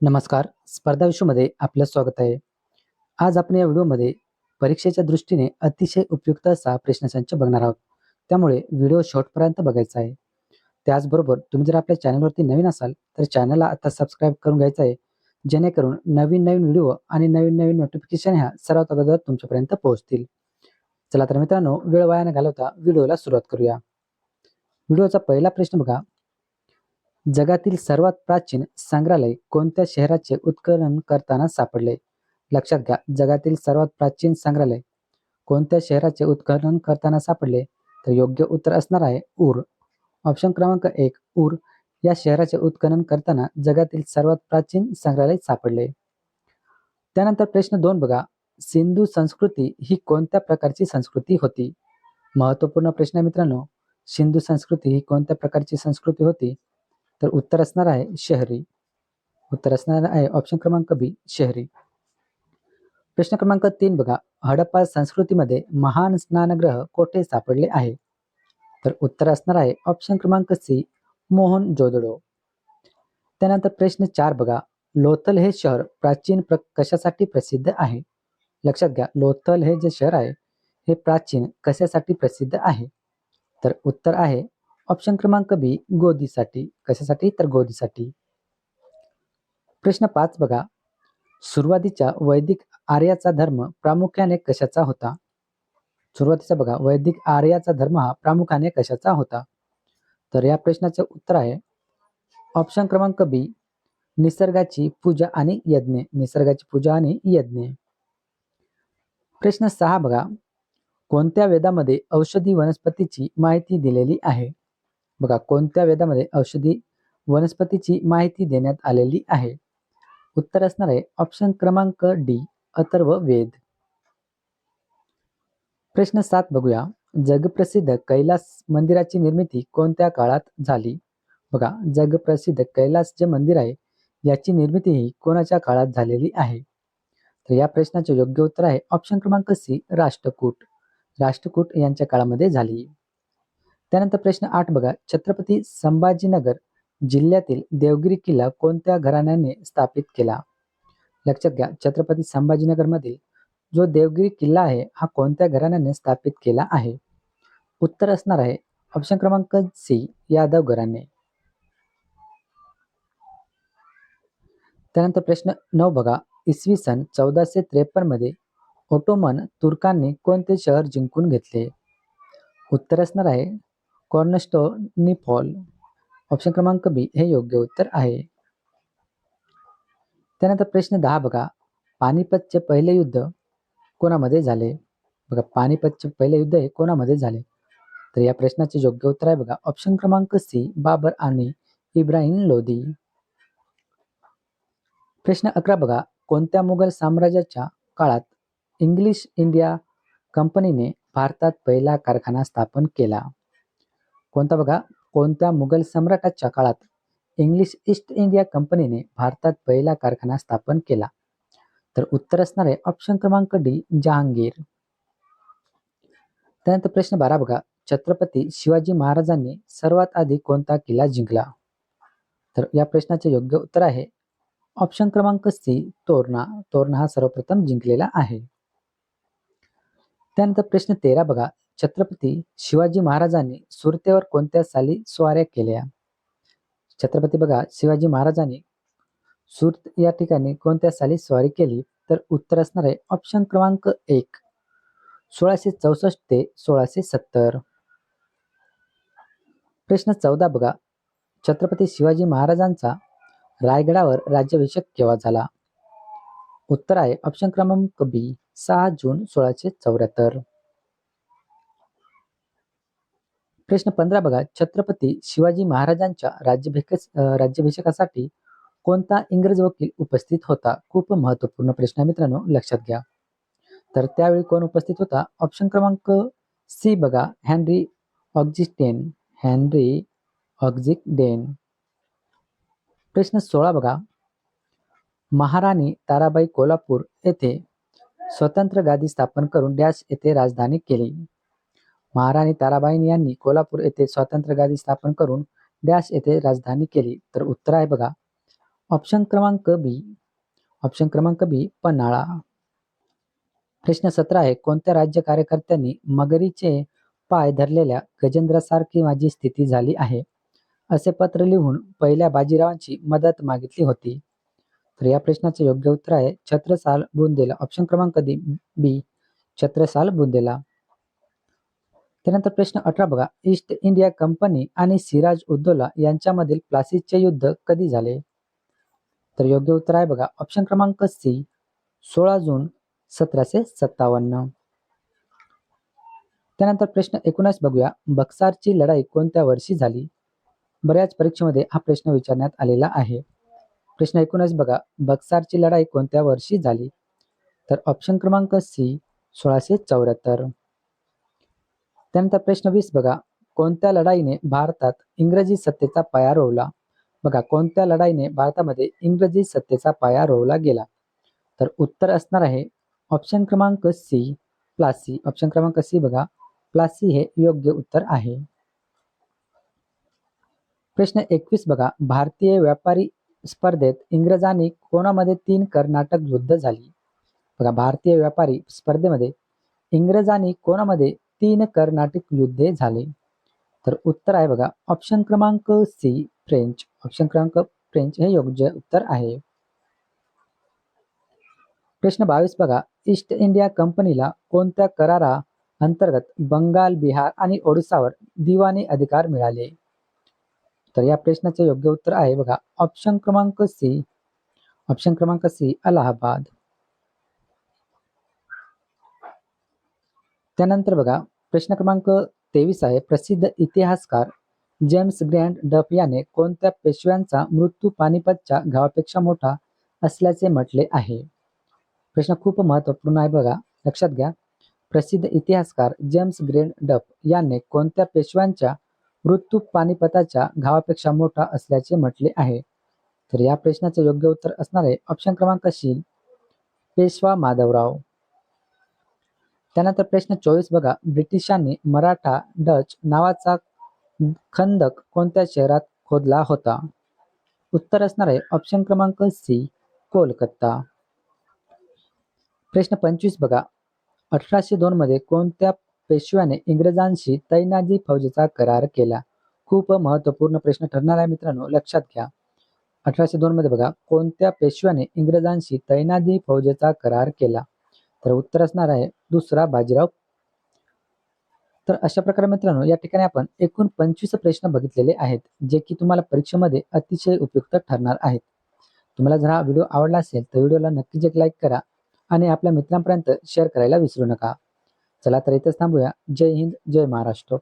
नमस्कार. स्पर्धा विश्वमध्ये आपलं स्वागत आहे. आज आपण या व्हिडिओमध्ये परीक्षेच्या दृष्टीने अतिशय उपयुक्त असा प्रश्नसंच बघणार आहोत. त्यामुळे व्हिडिओ शेवटपर्यंत बघायचा आहे. त्याचबरोबर तुम्ही जर आपल्या चॅनलवरती नवीन असाल तर चॅनलला आता सबस्क्राईब करून घ्यायचं आहे. जेणेकरून नवीन व्हिडिओ आणि नवीन नोटिफिकेशन ह्या सर्वात अगोदर तुमच्यापर्यंत पोहोचतील. चला तर मित्रांनो, वेळ वाया न घालवता व्हिडिओला सुरुवात करूया. व्हिडिओचा पहिला प्रश्न बघा. जगातील सर्वात प्राचीन संग्रहालय कोणत्या शहराचे उत्खनन करताना सापडले? लक्षात घ्या, जगातील सर्वात प्राचीन संग्रहालय कोणत्या शहराचे उत्खनन करताना सापडले? तर योग्य उत्तर असणार आहे ऊर. ऑप्शन क्रमांक 1, ऊर या शहराचे उत्खनन करताना जगातील सर्वात प्राचीन संग्रहालय सापडले. त्यानंतर प्रश्न 2 बघा. सिंधू संस्कृती ही कोणत्या प्रकारची संस्कृती होती? महत्त्वपूर्ण प्रश्न आहे मित्रांनो. सिंधू संस्कृती ही कोणत्या प्रकारची संस्कृती होती? तर उत्तर असणार आहे शहरी. उत्तर असणार आहे ऑप्शन क्रमांक बी, शहरी. प्रश्न क्रमांक 3 बघा. हडप्पा संस्कृतीमध्ये महान स्नानगृह कोठे सापडले आहे? तर उत्तर असणार आहे ऑप्शन क्रमांक सी, मोहनजोदडो. त्यानंतर प्रश्न 4 बघा. लोथल हे शहर कशासाठी प्रसिद्ध आहे? लक्षात घ्या, लोथल हे जे शहर आहे हे प्राचीन कशासाठी प्रसिद्ध आहे? तर उत्तर आहे ऑप्शन क्रमांक बी, गोदीसाठी. कशासाठी? तर गोदीसाठी. प्रश्न 5 बघा. सुरुवातीच्या वैदिक आर्याचा धर्म प्रामुख्याने कशाचा होता? सुरुवातीचा बघा, वैदिक आर्याचा धर्म हा प्रामुख्याने कशाचा होता? तर या प्रश्नाचे उत्तर आहे ऑप्शन क्रमांक बी, निसर्गाची पूजा आणि यज्ञ. निसर्गाची पूजा आणि यज्ञ. प्रश्न 6 बघा. कोणत्या वेदामध्ये औषधी वनस्पतीची माहिती दिलेली आहे? बघा, कोणत्या वेदामध्ये औषधी वनस्पतीची माहिती देण्यात आलेली आहे? उत्तर असणार आहे ऑप्शन क्रमांक डी, अथर्व वेद. प्रश्न 7 बघूया. जगप्रसिद्ध कैलास मंदिराची निर्मिती कोणत्या काळात झाली? बघा, जगप्रसिद्ध कैलास जे मंदिर आहे याची निर्मिती ही कोणाच्या काळात झालेली आहे? तर या प्रश्नाचे योग्य उत्तर आहे ऑप्शन क्रमांक सी, राष्ट्रकूट. राष्ट्रकूट यांच्या काळामध्ये झाली. त्यानंतर प्रश्न 8 बघा. छत्रपती संभाजीनगर जिल्ह्यातील देवगिरी किल्ला कोणत्या घराण्याने स्थापित केला? लक्षात घ्या, छत्रपती संभाजीनगरमधील जो देवगिरी किल्ला आहे हा कोणत्या घराण्याने स्थापित केला आहे? उत्तर असणार आहे ऑप्शन क्रमांक सी, यादव घराणे. त्यानंतर प्रश्न 9 बघा. इसवी सन 1453 मध्ये ओटोमन तुर्कांनी कोणते शहर जिंकून घेतले? उत्तर असणार आहे कॉर्नस्टॅन्टिनोपल. ऑप्शन क्रमांक बी हे योग्य उत्तर आहे. त्यानंतर प्रश्न 10 बघा. पानिपतचे पहिले युद्ध कोणामध्ये झाले? बघा, पानिपतचे पहिले युद्ध हे कोणामध्ये झाले? तर या प्रश्नाचे योग्य उत्तर आहे बघा ऑप्शन क्रमांक सी, बाबर आणि इब्राहिम लोदी. प्रश्न 11 बघा. कोणत्या मुघल साम्राज्याच्या काळात इंग्लिश इंडिया कंपनीने भारतात पहिला कारखाना स्थापन केला? कोणता बघा, कोणत्या मुघल सम्राटाच्या काळात इंग्लिश ईस्ट इंडिया कंपनीने भारतात पहिला कारखाना स्थापन केला? तर उत्तर असणार आहे ऑप्शन क्रमांक डी, जहांगीर. त्यानंतर प्रश्न 12 बघा. छत्रपती शिवाजी महाराजांनी सर्वात आधी कोणता किल्ला जिंकला? तर या प्रश्नाचे योग्य उत्तर आहे ऑप्शन क्रमांक सी, तोरणा. तोरणा हा सर्वप्रथम जिंकलेला आहे. त्यानंतर प्रश्न 13 बघा. छत्रपती शिवाजी महाराजांनी सुरतेवर कोणत्या साली स्वाऱ्या केल्या? छत्रपती बघा, शिवाजी महाराजांनी सुरत या ठिकाणी कोणत्या साली स्वारी केली? तर उत्तर असणार आहे ऑप्शन क्रमांक 1, 1664 ते 1670. प्रश्न 14 बघा. छत्रपती शिवाजी महाराजांचा रायगडावर राज्याभिषेक केव्हा झाला? उत्तर आहे ऑप्शन क्रमांक बी, 6 जून 1674. प्रश्न 15 बघा. छत्रपती शिवाजी महाराजांच्या राज्याभिषेकासाठी कोणता इंग्रज वकील उपस्थित होता? खूप महत्वपूर्ण प्रश्न आहे मित्रांनो, लक्षात घ्या. तर त्यावेळी कोण उपस्थित होता? ऑप्शन क्रमांक सी बघा, हेनरी ऑक्झिटेन. हेनरी ऑक्झिटेन. प्रश्न 16 बघा. महाराणी ताराबाई कोल्हापूर येथे स्वतंत्र गादी स्थापन करून डॅश येथे राजधानी केली? महाराणी ताराबाई यांनी कोल्हापूर येथे स्वतंत्र गादी स्थापन करून डॅश येथे राजधानी केली? तर उत्तर आहे बघा ऑप्शन क्रमांक बी. ऑप्शन क्रमांक बी पन्हाळा. प्रश्न 17 आहे, कोणत्या राज्य कार्यकर्त्यांनी मगरीचे पाय धरलेल्या गजेंद्रासारखी माझी स्थिती झाली आहे असे पत्र लिहून पहिल्या बाजीरावांची मदत मागितली होती? तर या प्रश्नाचे योग्य उत्तर आहे छत्रसाल बुंदेला. ऑप्शन क्रमांक बी छत्रसाल बुंदेला. त्यानंतर प्रश्न 18 बघा, ईस्ट इंडिया कंपनी आणि सिराज उद्दौला यांच्यामधील प्लासीचे युद्ध कधी झाले? तर योग्य उत्तर आहे बघा ऑप्शन क्रमांक सी 16 जून 1757. त्यानंतर प्रश्न 19 बघूया, बक्सारची लढाई कोणत्या वर्षी झाली? बऱ्याच परीक्षेमध्ये हा प्रश्न विचारण्यात आलेला आहे. प्रश्न 19 बघा, बक्सारची लढाई कोणत्या वर्षी झाली? तर ऑप्शन क्रमांक सी 1674. त्यानंतर प्रश्न 20 बघा, कोणत्या लढाईने भारतात इंग्रजी सत्तेचा पाया रोवला? बघा, कोणत्या लढाईने भारतामध्ये इंग्रजी सत्तेचा पाया रोवला गेला? तर उत्तर असणार आहे ऑप्शन क्रमांक सी प्लासी. ऑप्शन क्रमांक सी बघा प्लासी हे योग्य उत्तर आहे. प्रश्न 21 बघा, भारतीय व्यापारी स्पर्धेत इंग्रजांनी कोणामध्ये 3 कर्नाटक युद्ध झाली? बघा, भारतीय व्यापारी स्पर्धेमध्ये इंग्रजांनी कोणामध्ये 3 कर्नाटक युद्धे झाले? तर उत्तर आहे बघा ऑप्शन क्रमांक सी फ्रेंच. ऑप्शन क्रमांक फ्रेंच हे योग्य उत्तर आहे. प्रश्न 22 बघा, ईस्ट इंडिया कंपनीला कोणत्या करारा अंतर्गत बंगाल, बिहार आणि ओडिसावर दिवाणी अधिकार मिळाले? तर या प्रश्नाचे योग्य उत्तर आहे बघा ऑप्शन क्रमांक सी. ऑप्शन क्रमांक सी अलाहाबाद. त्यानंतर बघा प्रश्न क्रमांक 23 आहे, प्रसिद्ध इतिहासकार जेम्स ग्रँट डफ याने कोणत्या पेशव्यांचा मृत्यू पानिपतच्या गावापेक्षा मोठा असल्याचे म्हटले आहे? प्रश्न खूप महत्वपूर्ण आहे बघा, लक्षात घ्या. प्रसिद्ध इतिहासकार जेम्स ग्रँट डफ याने कोणत्या पेशव्यांच्या मृत्यू पानिपताच्या गावापेक्षा मोठा असल्याचे म्हटले आहे? तर या प्रश्नाचे योग्य उत्तर असणार आहे ऑप्शन क्रमांक सी पेशवा माधवराव. त्यानंतर प्रश्न 24 बघा, ब्रिटिशांनी मराठा डच नावाचा खंदक कोणत्या शहरात खोदला होता? उत्तर असणार आहे ऑप्शन क्रमांक सी कोलकाता. प्रश्न 25 बघा, 1802 मध्ये कोणत्या पेशव्याने इंग्रजांशी तैनाजी फौजेचा करार केला? खूप महत्वपूर्ण प्रश्न ठरणार आहे मित्रांनो, लक्षात घ्या. 1802 मध्ये बघा कोणत्या पेशव्याने इंग्रजांशी तैनाजी फौजेचा करार केला? तर उत्तर असणार आहे दुसरा बाजीराव. तर अशा प्रकारे मित्रांनो या ठिकाणी आपण एकूण 25 प्रश्न बघितलेले आहेत, जे की तुम्हाला परीक्षेमध्ये अतिशय उपयुक्त ठरणार आहेत. तुम्हाला जर हा व्हिडिओ आवडला असेल तर व्हिडिओला नक्कीच एक लाईक करा आणि आपल्या मित्रांपर्यंत शेअर करायला विसरू नका. चला तर इथेच थांबूया. जय हिंद, जय महाराष्ट्र.